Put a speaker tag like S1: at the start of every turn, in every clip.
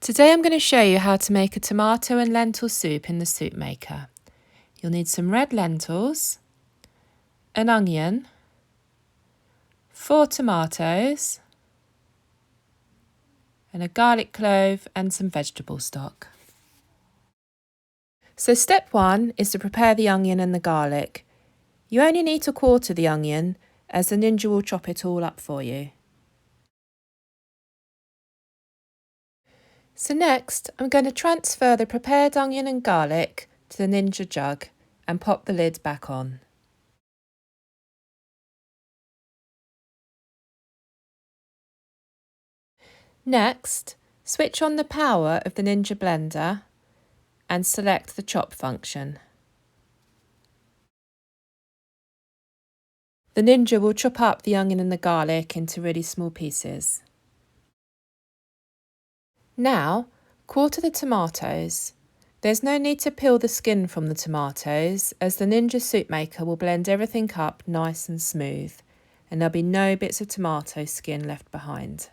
S1: Today I'm going to show you how to make a tomato and lentil soup in the soup maker. You'll need some red lentils, an onion, 4 tomatoes, and a garlic clove and some vegetable stock. So step 1 is to prepare the onion and the garlic. You only need to quarter the onion as the ninja will chop it all up for you. So next, I'm going to transfer the prepared onion and garlic to the ninja jug and pop the lid back on. Next, switch on the power of the ninja blender and select the chop function. The ninja will chop up the onion and the garlic into really small pieces. Now, quarter the tomatoes. There's no need to peel the skin from the tomatoes as the ninja soup maker will blend everything up nice and smooth and there'll be no bits of tomato skin left behind.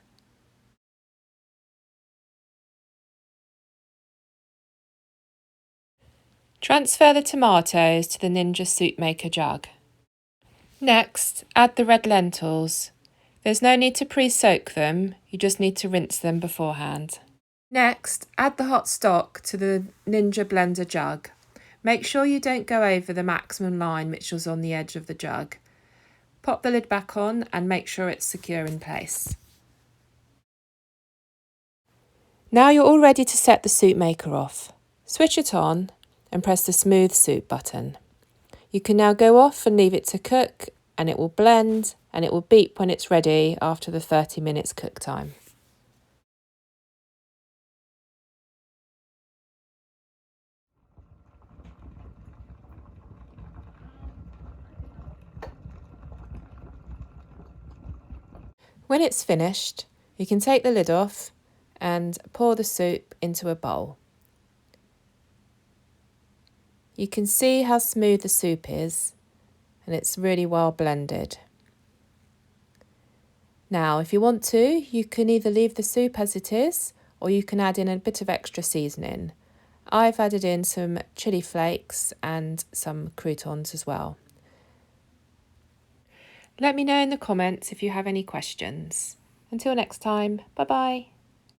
S1: Transfer the tomatoes to the ninja soup maker jug. Next, add the red lentils. There's no need to pre-soak them, you just need to rinse them beforehand. Next, add the hot stock to the ninja blender jug. Make sure you don't go over the maximum line which was on the edge of the jug. Pop the lid back on and make sure it's secure in place. Now you're all ready to set the soup maker off. Switch it on and press the smooth soup button. You can now go off and leave it to cook and it will blend and it will beep when it's ready after the 30 minutes cook time. When it's finished, you can take the lid off and pour the soup into a bowl. You can see how smooth the soup is and it's really well blended. Now, if you want to, you can either leave the soup as it is or you can add in a bit of extra seasoning. I've added in some chili flakes and some croutons as well. Let me know in the comments if you have any questions. Until next time, bye bye.